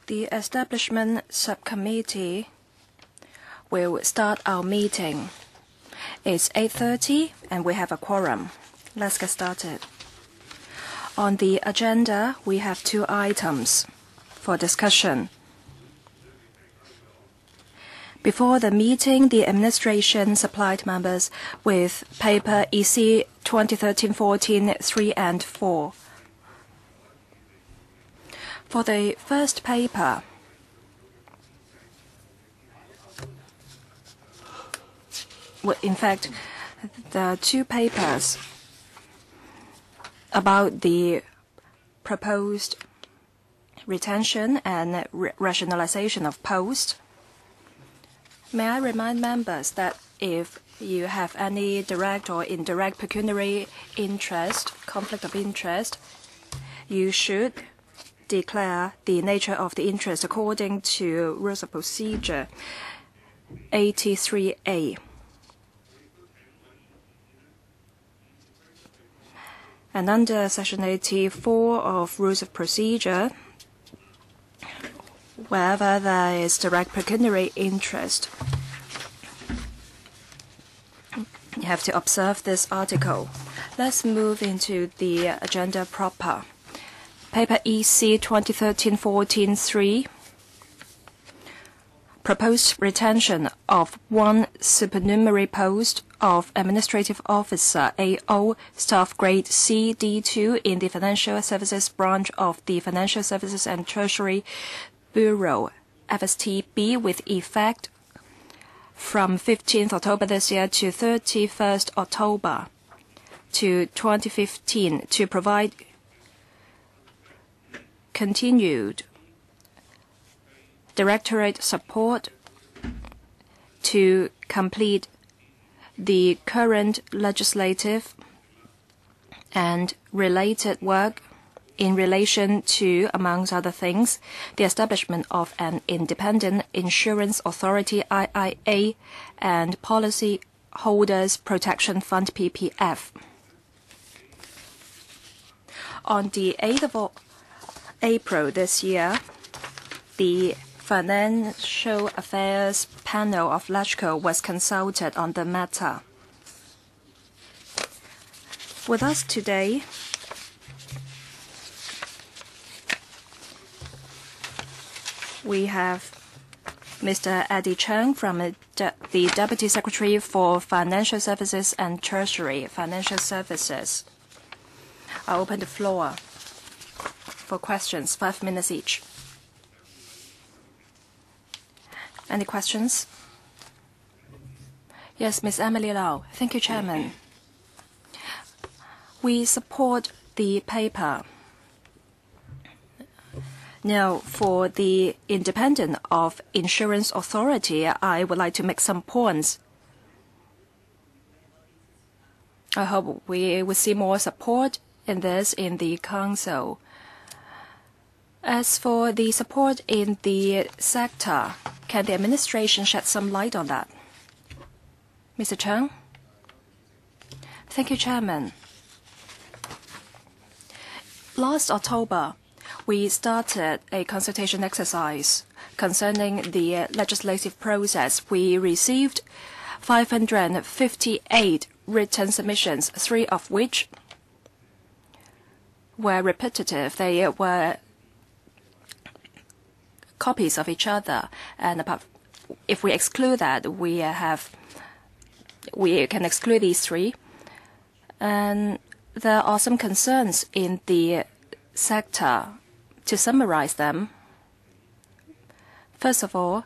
The Establishment Subcommittee will start our meeting. It's 8:30 and we have a quorum. Let's get started. On the agenda, we have 2 items for discussion. Before the meeting, the administration supplied members with paper EC 2013-14, 3 and 4. For the first paper, in fact, there are 2 papers about the proposed retention and rationalisation of posts. May I remind members that if you have any direct or indirect pecuniary interest, conflict of interest, you should declare the nature of the interest according to Rules of Procedure 83A. And under Section 84 of Rules of Procedure, wherever there is direct pecuniary interest, you have to observe this article. Let's move into the agenda proper. Paper EC 2013-14, 3. Proposed retention of 1 supernumerary post of Administrative Officer AO, Staff Grade C D2 in the Financial Services branch of the Financial Services and Treasury Bureau, FSTB, with effect from 15th October this year to 31st October to 2015 to provide continued directorate support to complete the current legislative and related work in relation to, amongst other things, the establishment of an independent insurance authority IIA and Policyholders Protection Fund PPF. On the 8th of April this year, the Financial Affairs Panel of LegCo was consulted on the matter. With us today, we have Mr. Eddie Cheng from the Deputy Secretary for Financial Services and Treasury Financial Services. I'll open the floor for questions, 5 minutes each. Any questions? Yes, Ms. Emily Lau. Thank you, Chairman. We support the paper. Now, for the independent of insurance authority, I would like to make some points. I hope we will see more support in this in the Council. As for the support in the sector, can the administration shed some light on that? Mr. Cheng? Thank you, Chairman. Last October, we started a consultation exercise concerning the legislative process. We received 558 written submissions, 3 of which were repetitive. They were copies of each other, and if we exclude that, we can exclude these 3. And there are some concerns in the sector. To summarize them, first of all,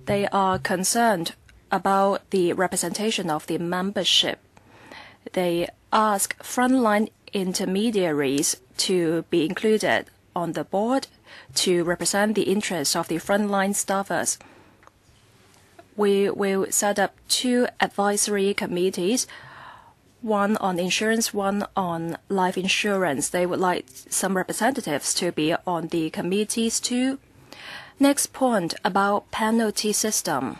they are concerned about the representation of the membership. They ask frontline intermediaries to be included on the board to represent the interests of the frontline staffers. We will set up 2 advisory committees, 1 on insurance, 1 on life insurance. They would like some representatives to be on the committees too. Next point about penalty system.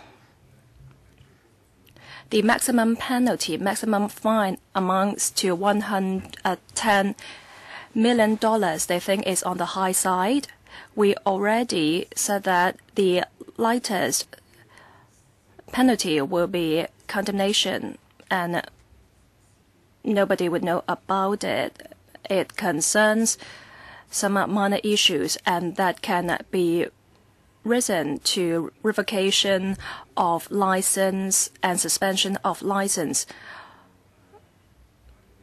The maximum penalty, maximum fine amounts to $110 million. They think is on the high side. We already said that the lightest penalty will be condemnation, and nobody would know about it. It concerns some minor issues, and that can be risen to revocation of license and suspension of license.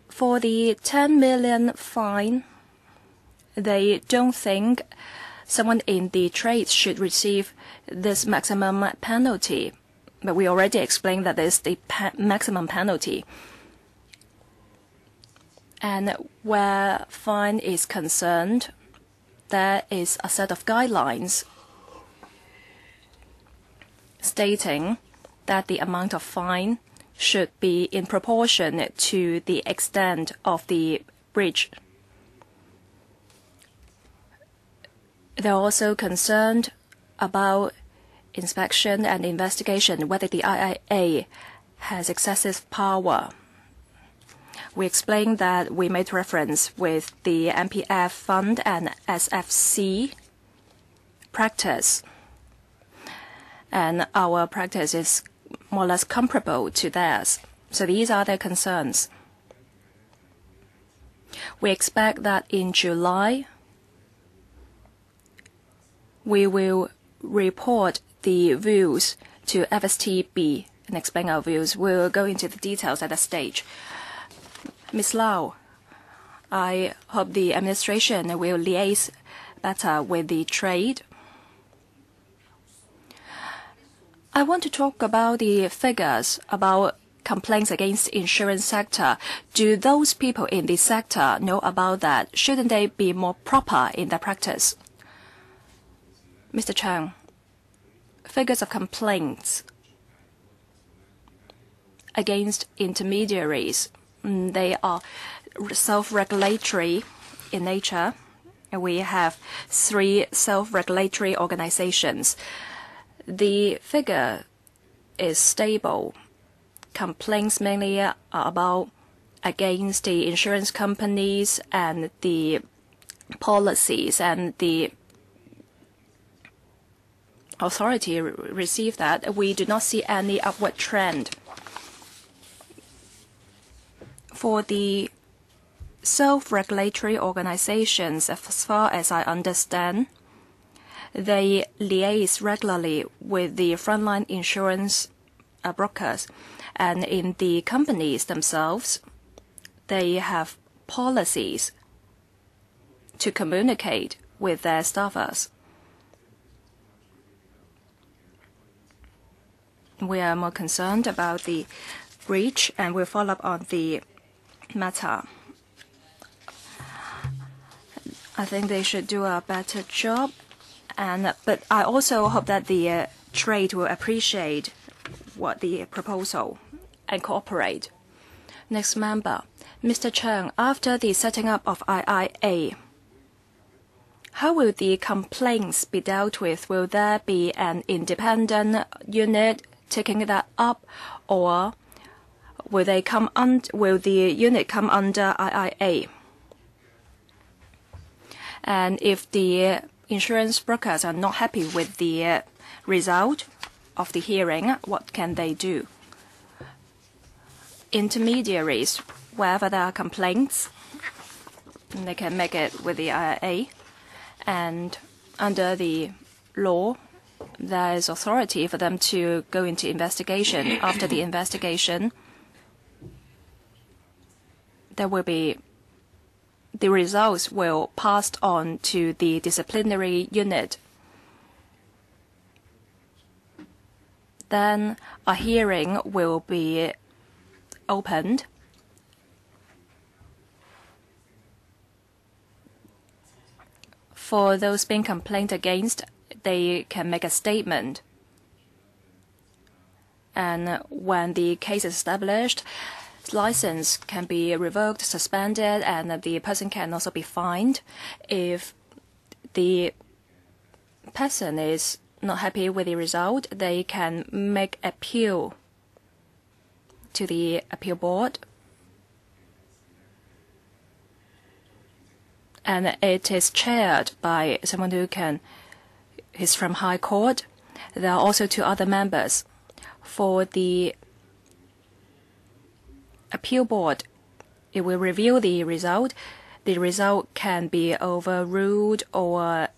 For the 10 million fine, they don't think someone in the trade should receive this maximum penalty. But we already explained that this is the maximum penalty. And where fine is concerned, there is a set of guidelines stating that the amount of fine should be in proportion to the extent of the breach. They're also concerned about inspection and investigation, whether the IIA has excessive power. We explained that we made reference with the MPF fund and SFC practice, and our practice is more or less comparable to theirs. So these are their concerns. We expect that in July, we will report the views to FSTB and explain our views. We'll go into the details at that stage. Ms. Lau, I hope the administration will liaise better with the trade. I want to talk about the figures about complaints against the insurance sector. Do those people in the sector know about that? Shouldn't they be more proper in their practice? Mr. Chang, figures of complaints against intermediaries, they are self-regulatory in nature. We have 3 self-regulatory organizations. The figure is stable. Complaints mainly are about against the insurance companies and the policies, and the authority received that. We do not see any upward trend. For the self-regulatory organizations, as far as I understand, they liaise regularly with the frontline insurance brokers, and in the companies themselves, they have policies to communicate with their staffers. We are more concerned about the breach, and we'll follow up on the matter. I think they should do a better job, but I also hope that the trade will appreciate what the proposal and cooperate. Next member, Mr. Cheng, after the setting up of IIA, how will the complaints be dealt with? Will there be an independent unit taking that up, or will the unit come under IIA? And if the insurance brokers are not happy with the result of the hearing, what can they do? Intermediaries, wherever there are complaints, they can make it with the IIA, and under the law, there is authority for them to go into investigation. After the investigation, the results will pass on to the disciplinary unit. Then a hearing will be opened. For those being complained against, they can make a statement. And when the case is established, license can be revoked, suspended, and the person can also be fined. If the person is not happy with the result, they can make appeal to the appeal board, and it is chaired by someone who's from High Court. There are also 2 other members. For the appeal board, it will review the result. The result can be overruled or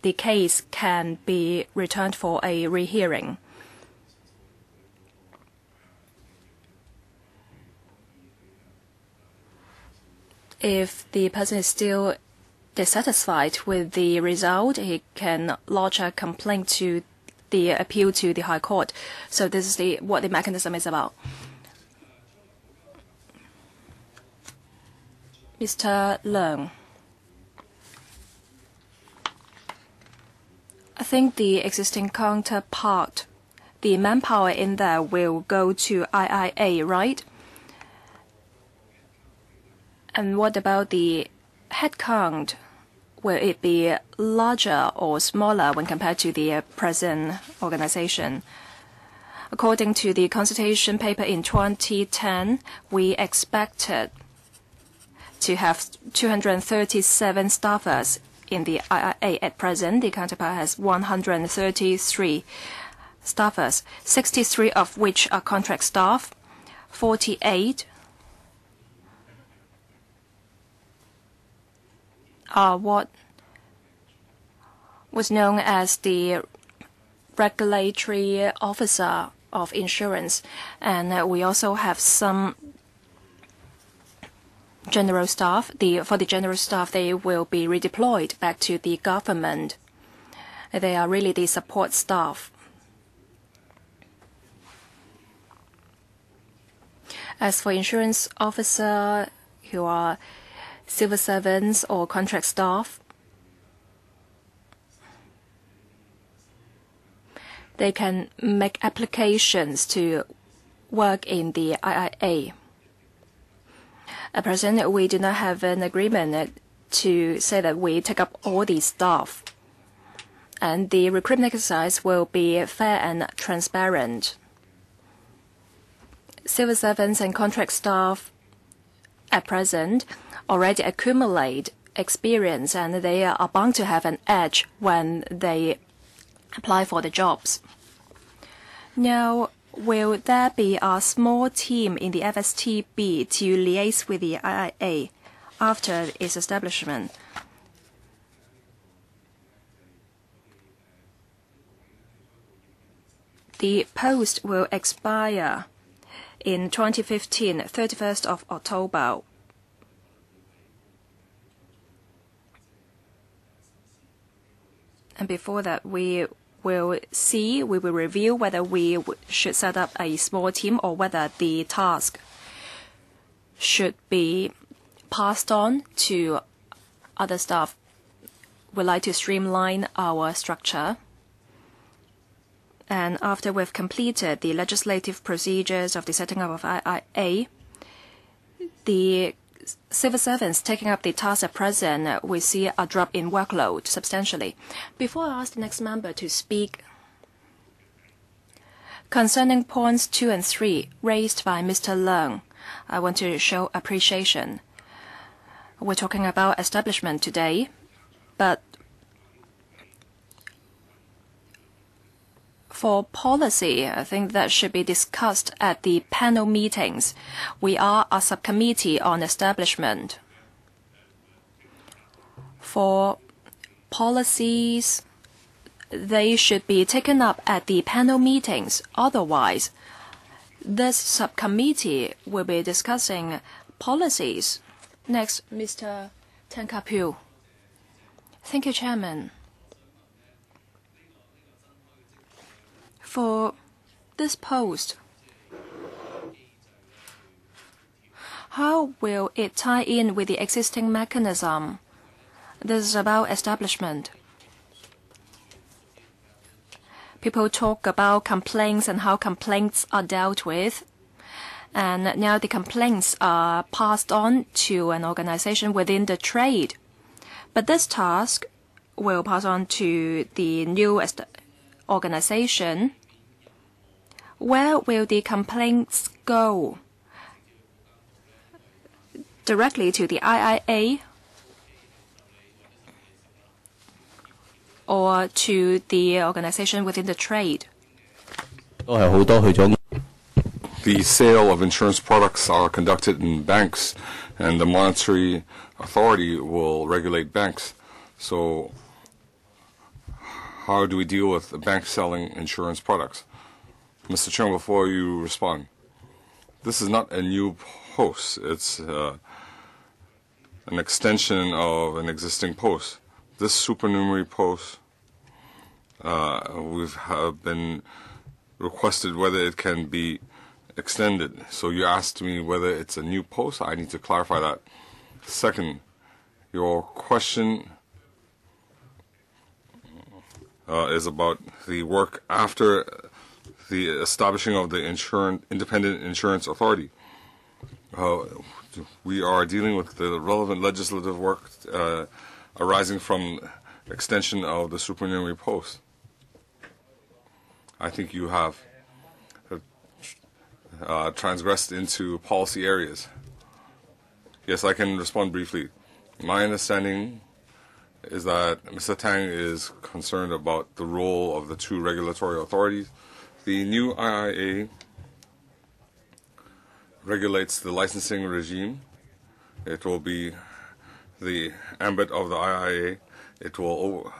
the case can be returned for a rehearing. If the person is still dissatisfied with the result, he can lodge a complaint to the appeal to the High Court. So this is what the mechanism is about. Mr. Leung, I think the existing counterpart, the manpower in there will go to IIA, right? And what about the headcount? Will it be larger or smaller when compared to the present organization? According to the consultation paper in 2010, we expected to have 237 staffers in the IIA. At present, the counterpart has 133 staffers, 63 of which are contract staff, 48 are what was known as the regulatory officer of insurance, and we also have some general staff. For the general staff, they will be redeployed back to the government. They are really the support staff. As for insurance officer who are civil servants or contract staff, they can make applications to work in the IIA. At present, we do not have an agreement to say that we take up all these staff. And the recruitment exercise will be fair and transparent. Civil servants and contract staff at present already accumulate experience, and they are bound to have an edge when they apply for the jobs. Now, will there be a small team in the FSTB to liaise with the IIA after its establishment? The post will expire in 2015, 31st of October. And before that, we will review whether we should set up a small team or whether the task should be passed on to other staff. We'd like to streamline our structure. And after we've completed the legislative procedures of the setting up of IIA, the civil servants taking up the task at present, we see a drop in workload substantially. Before I ask the next member to speak, concerning points 2 and 3 raised by Mr. Leung, I want to show appreciation. We're talking about establishment today, but for policy, I think that should be discussed at the panel meetings. We are a subcommittee on establishment. For policies, they should be taken up at the panel meetings. Otherwise, this subcommittee will be discussing policies. Next, Mr. Ting-kwong. Thank you, Chairman. For this post, how will it tie in with the existing mechanism? This is about establishment. People talk about complaints and how complaints are dealt with. And now the complaints are passed on to an organization within the trade. But this task will pass on to the new organization. Where will the complaints go? directly to the IIA or to the organization within the trade? The sale of insurance products are conducted in banks, and the monetary authority will regulate banks. So how do we deal with the bank selling insurance products? Mr. Chung, before you respond, this is not a new post. It's an extension of an existing post. This supernumerary post, we've been requested whether it can be extended. So you asked me whether it's a new post. I need to clarify that. Second, your question is about the work after the establishing of the independent insurance authority. We are dealing with the relevant legislative work arising from extension of the supernumerary post. I think you have transgressed into policy areas. Yes, I can respond briefly. My understanding is that Mr. Tang is concerned about the role of the two regulatory authorities. The new IIA regulates the licensing regime. It will be the ambit of the IIA. It will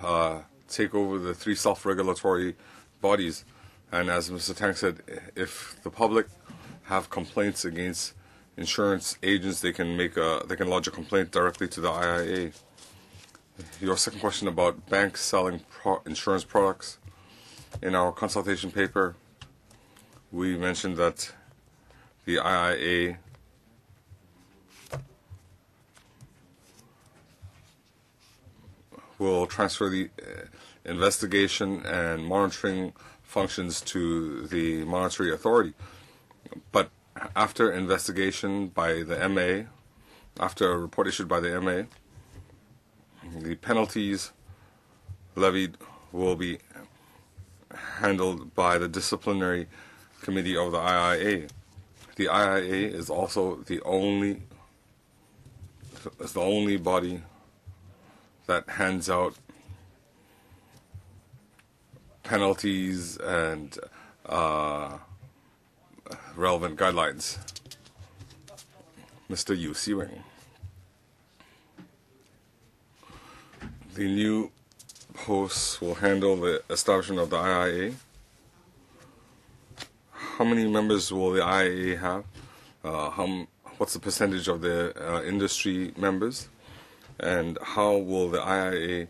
take over the three self-regulatory bodies. And as Mr. Tang said, if the public have complaints against insurance agents, they can lodge a complaint directly to the IIA. Your second question about banks selling insurance products. In our consultation paper, we mentioned that the IIA will transfer the investigation and monitoring functions to the monetary authority. But after investigation by the MA, after a report issued by the MA, the penalties levied will be handled by the disciplinary committee of the IIA. The IIA is also the only body that hands out penalties and relevant guidelines. Mr. Yu Siwing. The new posts will handle the establishment of the IIA. How many members will the IIA have? What's the percentage of the industry members? And how will the IIA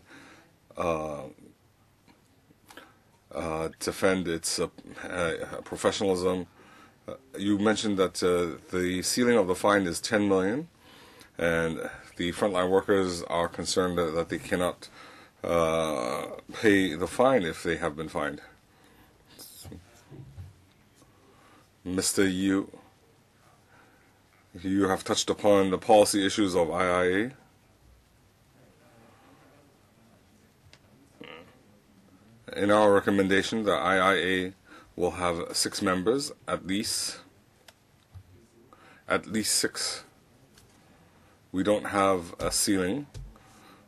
defend its professionalism? You mentioned that the ceiling of the fine is 10 million, and the frontline workers are concerned that they cannot pay the fine if they have been fined. Mr. Yu, you have touched upon the policy issues of IIA. In our recommendation, the IIA will have 6 members, at least 6. We don't have a ceiling.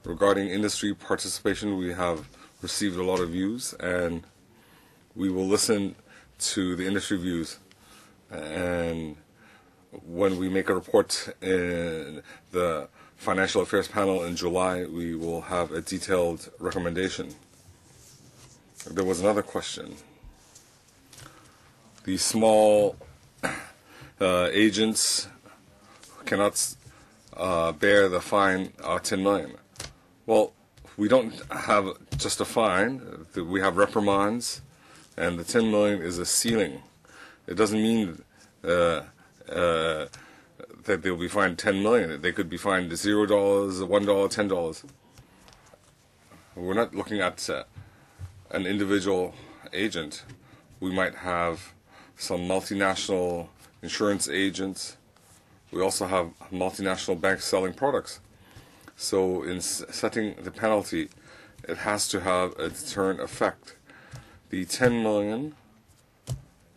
Regarding industry participation, we have received a lot of views, and we will listen to the industry views. And when we make a report in the Financial Affairs Panel in July, we will have a detailed recommendation. There was another question. The small agents cannot bear the fine of 10 million. Well, we don't have just a fine. We have reprimands, and the 10 million is a ceiling. It doesn't mean that they'll be fined 10 million. They could be fined $0, $1, $10. We're not looking at an individual agent. We might have some multinational insurance agents. We also have multinational banks selling products. So in setting the penalty, it has to have a deterrent effect. The 10 million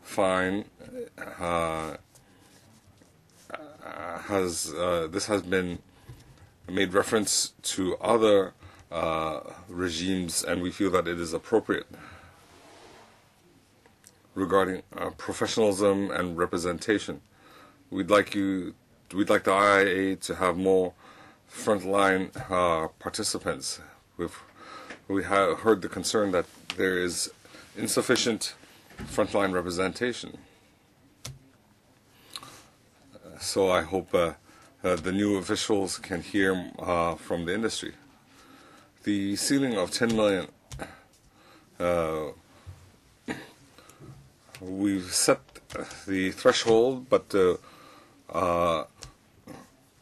fine has been made reference to other regimes, and we feel that it is appropriate. Regarding professionalism and representation, we'd like the IIA to have more frontline participants. We have heard the concern that there is insufficient frontline representation. So I hope the new officials can hear from the industry. The ceiling of 10 million, we've set the threshold, but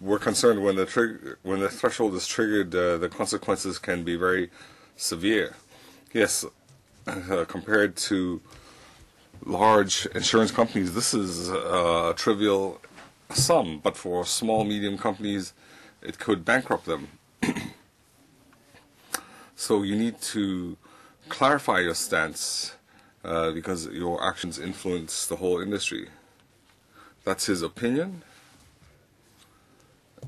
we're concerned when the threshold is triggered, the consequences can be very severe. Yes, compared to large insurance companies, this is a trivial sum, but for small, medium companies, it could bankrupt them. So you need to clarify your stance because your actions influence the whole industry. That's his opinion.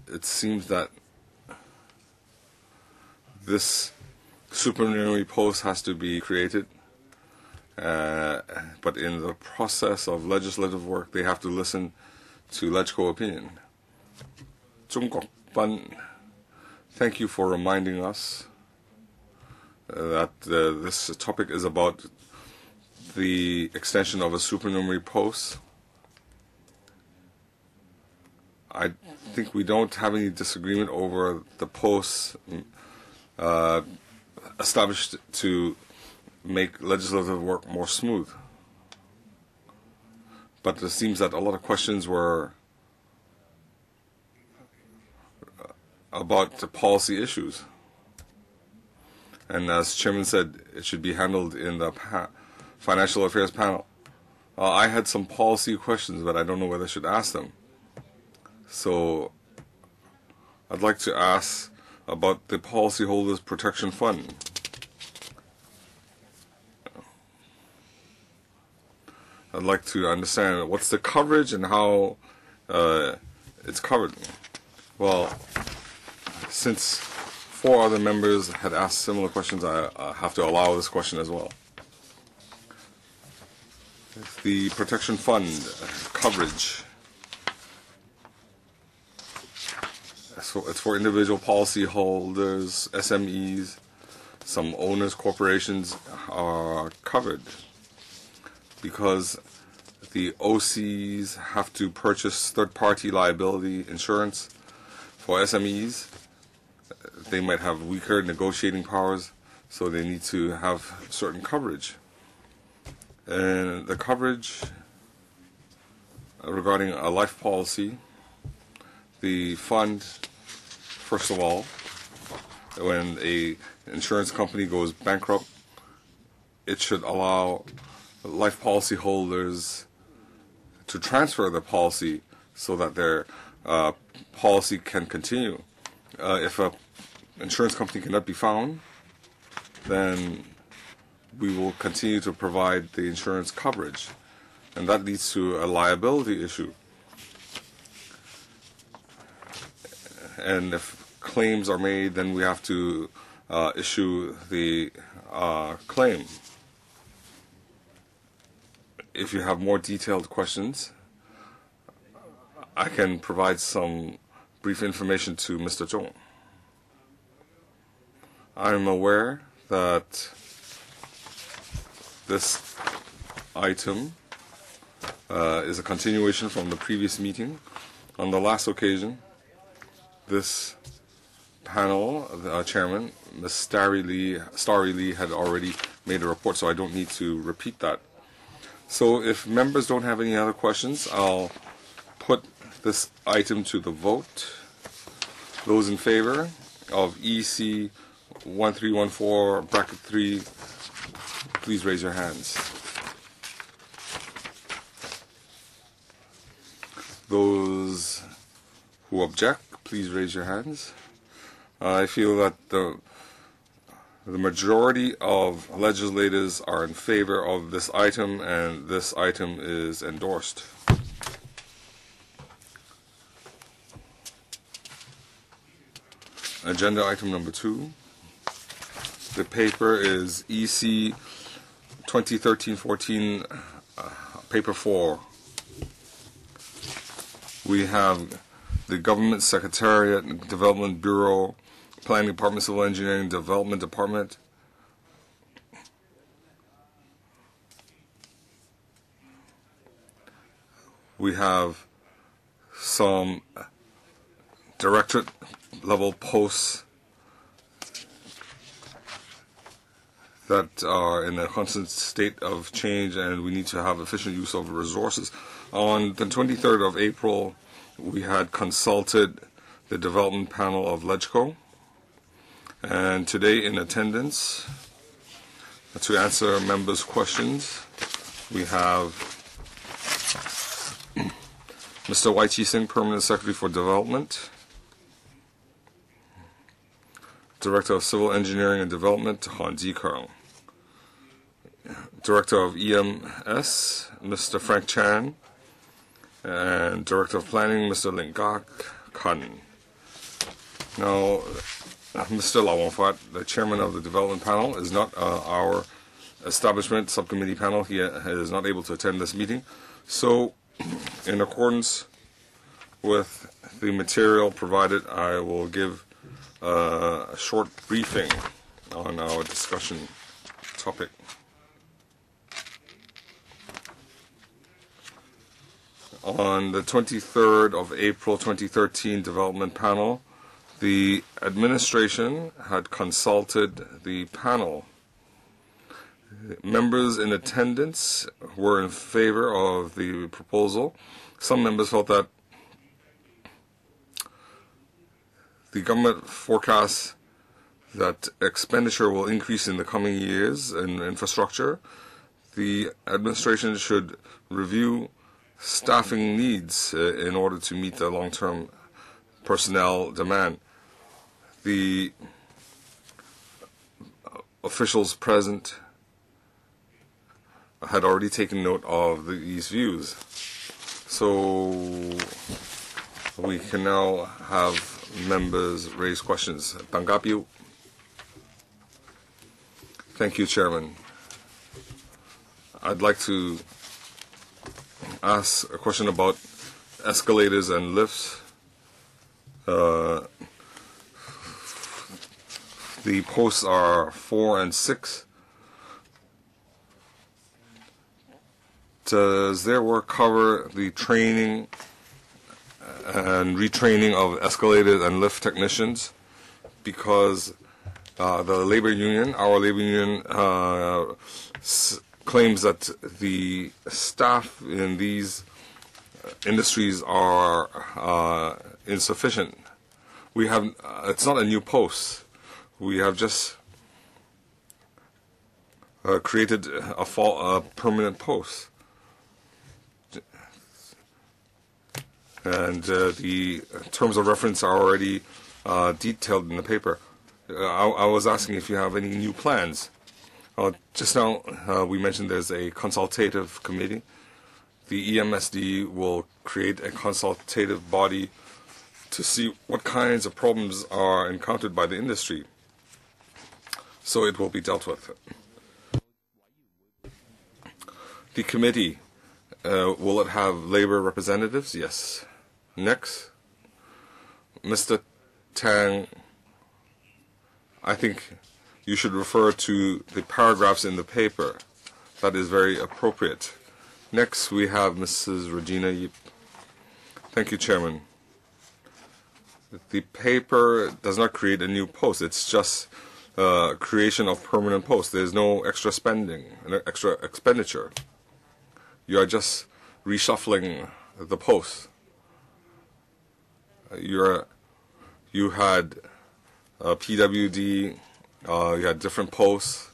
It seems that this supernumerary post has to be created, but in the process of legislative work, they have to listen to LegCo opinion. Ting-kwong, thank you for reminding us that this topic is about the extension of a supernumerary post. I think we don't have any disagreement over the posts established to make legislative work more smooth. But it seems that a lot of questions were about the policy issues. And as Chairman said, it should be handled in the Financial Affairs panel. I had some policy questions, but I don't know whether I should ask them. So I'd like to ask about the Policyholders Protection Fund. I'd like to understand what's the coverage and how it's covered. Well, since 4 other members had asked similar questions, I have to allow this question as well. The Protection Fund coverage. So it's for individual policyholders, SMEs, some owners, corporations are covered because the OCs have to purchase third-party liability insurance for SMEs. They might have weaker negotiating powers, so they need to have certain coverage. And the coverage regarding a life policy, the fund, first of all, when a insurance company goes bankrupt, it should allow life policy holders to transfer the policy so that their policy can continue. If an insurance company cannot be found, then we will continue to provide the insurance coverage, and that leads to a liability issue. And if claims are made, then we have to issue the claim. If you have more detailed questions, I can provide some brief information to Mr. Zhong. I'm aware that this item is a continuation from the previous meeting. On the last occasion, this panel, the chairman, Ms. Starry Lee, had already made a report, so I don't need to repeat that. So if members don't have any other questions, I'll put this item to the vote. Those in favor of EC 1314 bracket 3, please raise your hands. Those who object, please raise your hands. I feel that the majority of legislators are in favor of this item, and this item is endorsed. Agenda item number 2. The paper is EC 2013-14, paper 4. We have the Government Secretariat, Development Bureau, Planning Department, Civil Engineering, Development Department. We have some directorate level posts that are in a constant state of change, and we need to have efficient use of resources. On the 23rd of April, we had consulted the development panel of LegCo, and today in attendance to answer members' questions, we have Mr. Wai Chi Sing, Permanent Secretary for Development, Director of Civil Engineering and Development, Han Ji-Kang, Director of EMS, Mr. Frank Chan, and Director of Planning, Mr. Ling Gak Kan. Now, Mr. Lau Wong-Fat, the Chairman of the Development Panel, is not our establishment subcommittee panel. He is not able to attend this meeting. So, in accordance with the material provided, I will give a short briefing on our discussion topic. On the 23rd of April 2013 Development Panel, the administration had consulted the panel. Members in attendance were in favor of the proposal. Some members felt that the government forecasts that expenditure will increase in the coming years in infrastructure. The administration should review staffing needs in order to meet the long-term personnel demand. The officials present had already taken note of these views. So we can now have members raise questions. Tanggap. Thank you, Chairman. I'd like to ask a question about escalators and lifts. The posts are 4 and 6. Does their work cover the training and retraining of escalators and lift technicians? Because the labor union, our labor union, claims that the staff in these industries are insufficient. We have, it's not a new post. We have just created a permanent post. And the terms of reference are already detailed in the paper. I was asking if you have any new plans. Just now, we mentioned there's a consultative committee. The EMSD will create a consultative body to see what kinds of problems are encountered by the industry. So it will be dealt with. The committee, will it have labor representatives? Yes. Next, Mr. Tang, I think you should refer to the paragraphs in the paper. That is very appropriate. Next, we have Mrs. Regina Yip. Thank you, Chairman. The paper does not create a new post. It's just creation of permanent posts. There's no extra spending, extra expenditure. You are just reshuffling the posts. You had PWD, you had different posts.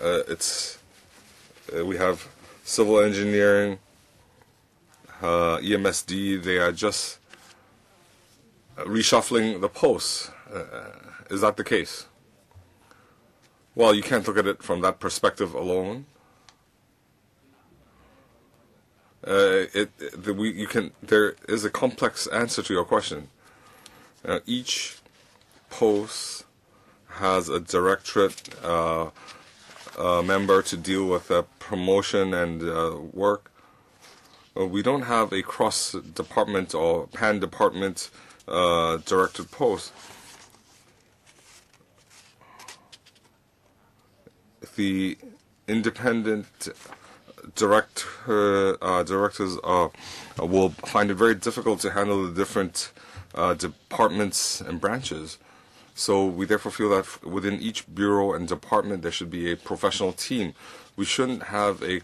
We have civil engineering, EMSD. They are just reshuffling the posts. Is that the case? Well, you can't look at it from that perspective alone. There is a complex answer to your question. Each post has a directorate member to deal with promotion and work. We don't have a cross-department or pan-department directed post. The independent directors will find it very difficult to handle the different departments and branches. So we therefore feel that within each bureau and department there should be a professional team. We shouldn't have a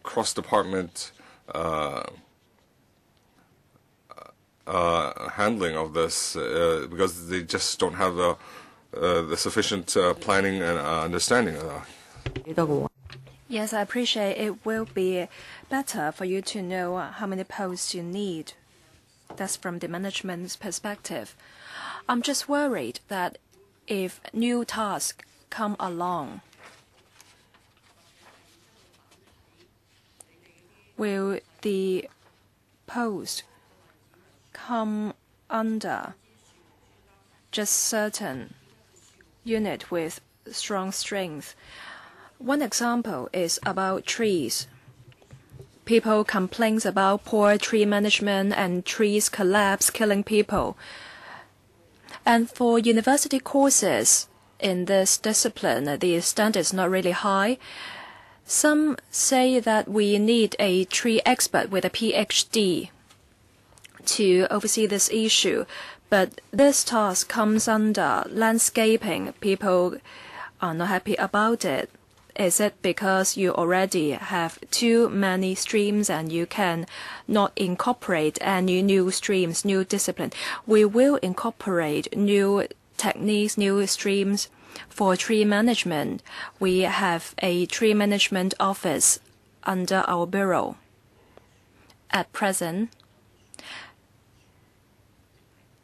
cross-department handling of this because they just don't have the sufficient planning and understanding of that. Yes, I appreciate it will be better for you to know how many posts you need. That's from the management's perspective. I'm just worried that if new tasks come along, will the post come under just certain unit with strong strength? One example is about trees. People complain about poor tree management and trees collapse, killing people. And for university courses in this discipline, the standard is not really high. Some say that we need a tree expert with a PhD to oversee this issue, but this task comes under landscaping. People are not happy about it. Is it because you already have too many streams and you can not incorporate any new streams, new discipline? We will incorporate new techniques, new streams for tree management. We have a tree management office under our bureau. At present,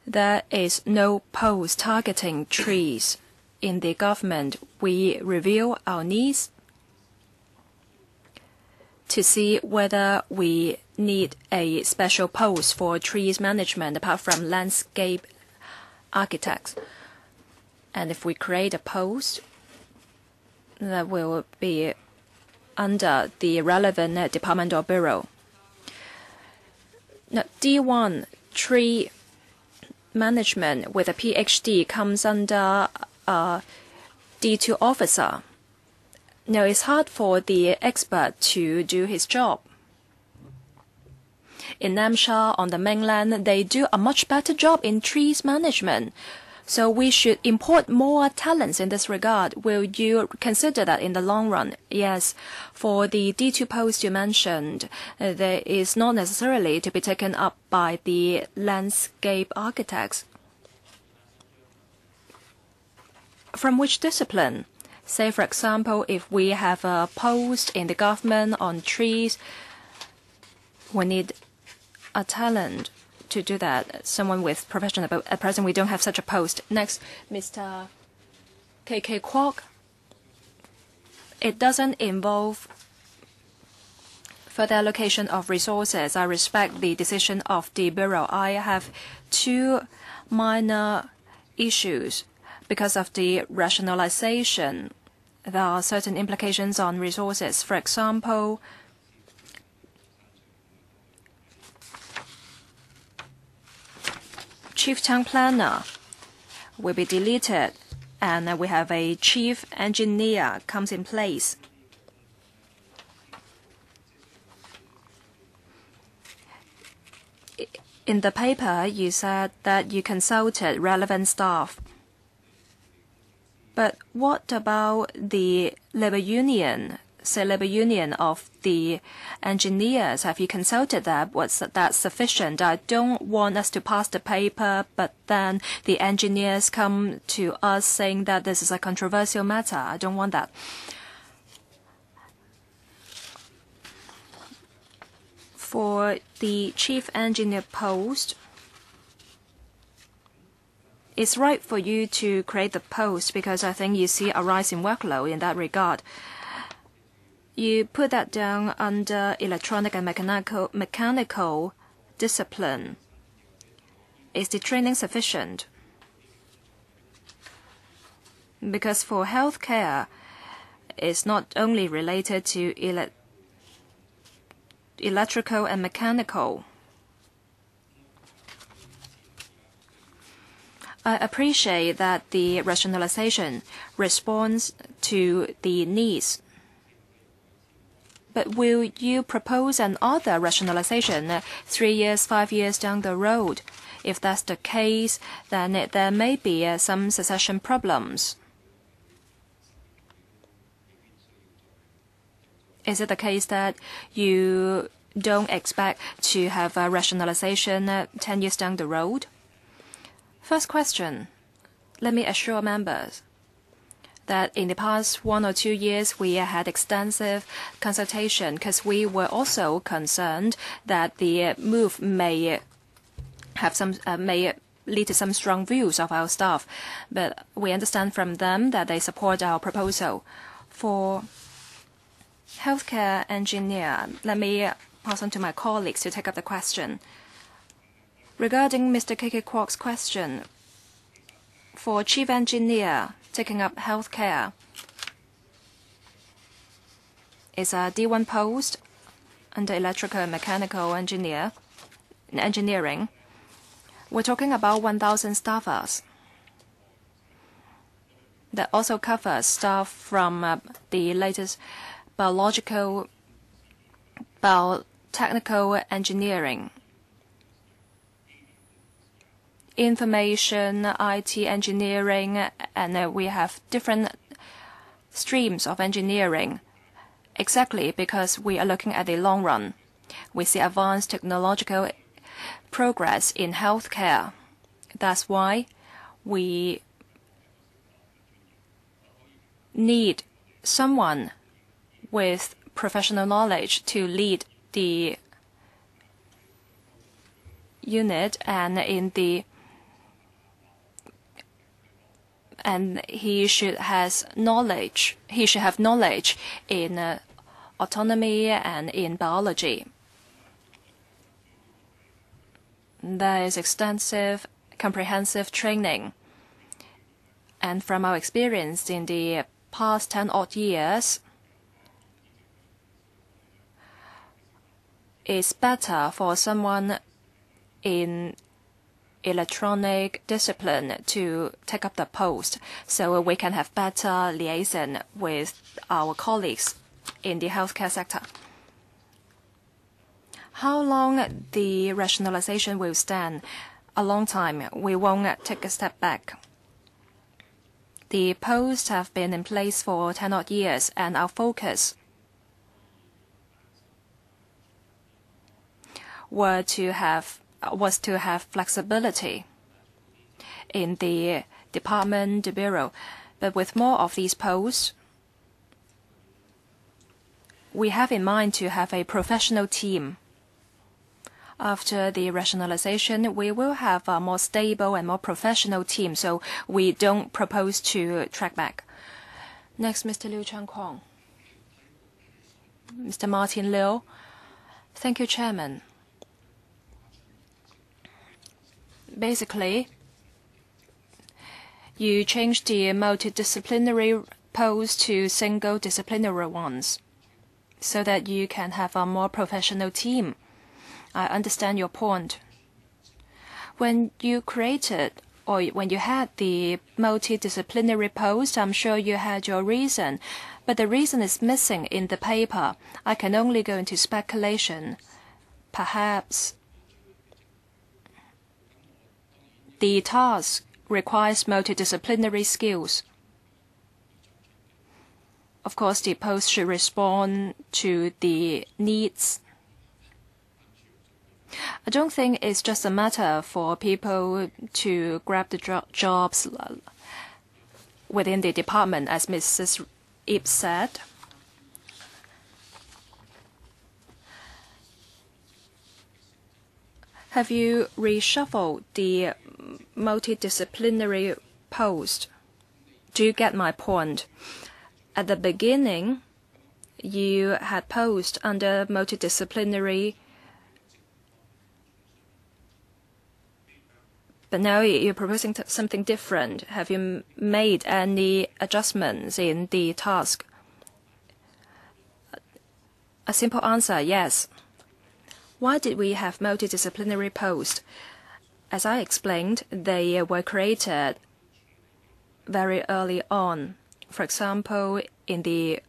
there is no post targeting trees. In the government, we review our needs to see whether we need a special post for trees management apart from landscape architects. And if we create a post, that will be under the relevant department or bureau. Now, D1 tree management with a PhD comes under D2 officer. Now, it's hard for the expert to do his job. In Namsha, on the mainland, they do a much better job in trees management. So we should import more talents in this regard. Will you consider that in the long run? Yes. For the D2 post you mentioned, there is not necessarily to be taken up by the landscape architects. From which discipline? Say, for example, if we have a post in the government on trees, we need a talent to do that, someone with profession. But at present, we don't have such a post. Next, Mr. Ting-kwong. It doesn't involve further allocation of resources. I respect the decision of the Bureau. I have two minor issues. Because of the rationalisation, there are certain implications on resources. For example, Chief Town Planner will be deleted, and we have a Chief Engineer comes in place. In the paper, you said that you consulted relevant staff. But what about the labor union, say labor union of the engineers? Have you consulted that? Was that sufficient? I don't want us to pass the paper, but then the engineers come to us saying that this is a controversial matter. I don't want that. For the chief engineer post, it's right for you to create the post because I think you see a rise in workload in that regard. You put that down under electronic and mechanical discipline. Is the training sufficient? Because for healthcare, it's not only related to electrical and mechanical. I appreciate that the rationalization responds to the needs. But will you propose another rationalization 3 years, 5 years down the road? If that's the case, then there may be some succession problems. Is it the case that you don't expect to have a rationalization 10 years down the road? First question, let me assure members that in the past 1 or 2 years, we had extensive consultation because we were also concerned that the move may lead to some strong views of our staff. But we understand from them that they support our proposal. For healthcare engineer, let me pass on to my colleagues to take up the question. Regarding Mr. Ting-kwong's question, for chief engineer taking up healthcare, it's a D1 post under electrical and mechanical engineering. We're talking about 1,000 staffers. That also covers staff from the latest biotechnical engineering, information, IT engineering, and we have different streams of engineering exactly because we are looking at the long run. We see advanced technological progress in healthcare. That's why we need someone with professional knowledge to lead the unit, and he should have knowledge in autonomy and in biology. There is extensive, comprehensive training. And from our experience in the past 10 odd years, it's better for someone in electronic discipline to take up the post so we can have better liaison with our colleagues in the healthcare sector. How long the rationalization will stand? A long time. We won't take a step back. The posts have been in place for 10 odd years, and our focus was to have flexibility in the department, the bureau. But with more of these posts, we have in mind to have a professional team. After the rationalization, we will have a more stable and more professional team, so we don't propose to track back. Next, Mr. Liu Ting-kwong. Mr. Martin Liu. Thank you, Chairman. Basically, you changed the multidisciplinary posts to single disciplinary ones so that you can have a more professional team. I understand your point. When you created or when you had the multidisciplinary post, I'm sure you had your reason, but the reason is missing in the paper. I can only go into speculation. Perhaps the task requires multidisciplinary skills. Of course, the post should respond to the needs. I don't think it's just a matter for people to grab the jobs within the department, as Mrs. Ip said. Have you reshuffled the multidisciplinary post? Do you get my point? At the beginning, you had posts under multidisciplinary, But now you're proposing something different. Have you made any adjustments in the task? A simple answer, yes. Why did we have multidisciplinary posts? As I explained, they were created very early on. For example, in the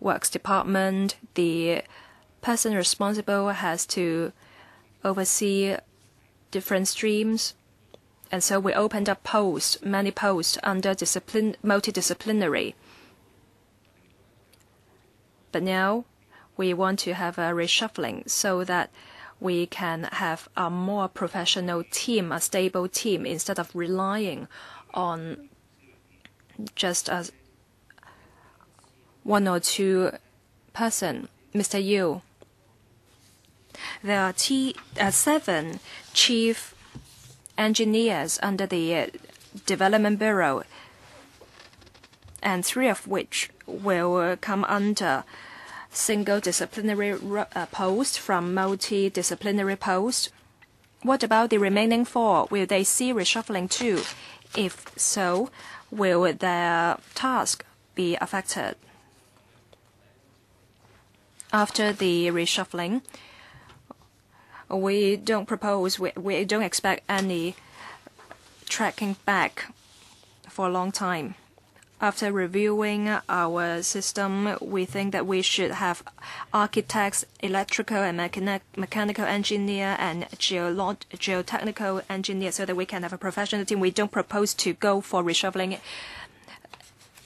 works department, the person responsible has to oversee different streams. And so we opened up many posts under multidisciplinary. But now we want to have a reshuffling so that we can have a more professional team, a stable team, instead of relying on just as one or two person. Mr. Yu, there are 7 chief engineers under the Development Bureau, and 3 of which will come under single disciplinary post from multidisciplinary post. What about the remaining 4? Will they see reshuffling too? If so, will their task be affected? After the reshuffling, we don't expect any tracking back for a long time. After reviewing our system, we think that we should have architects, electrical and mechanical engineer, and geotechnical engineer so that we can have a professional team. We don't propose to go for reshuffling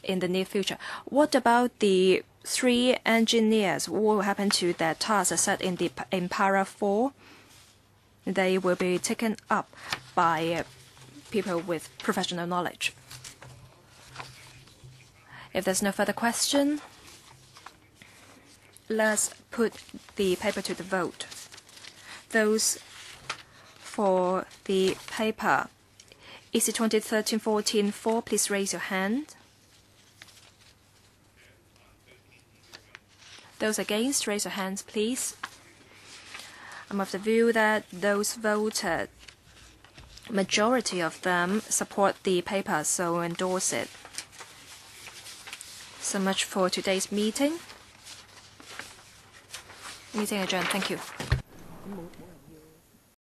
in the near future. What about the 3 engineers? What will happen to their tasks set in para 4? They will be taken up by people with professional knowledge. If there's no further question, let's put the paper to the vote. Those for the paper, EC 2013-14 4, please raise your hand. Those against, raise your hands, please. I'm of the view that those voted, majority of them support the paper, so endorse it. So much for today's meeting. Meeting adjourned. Thank you.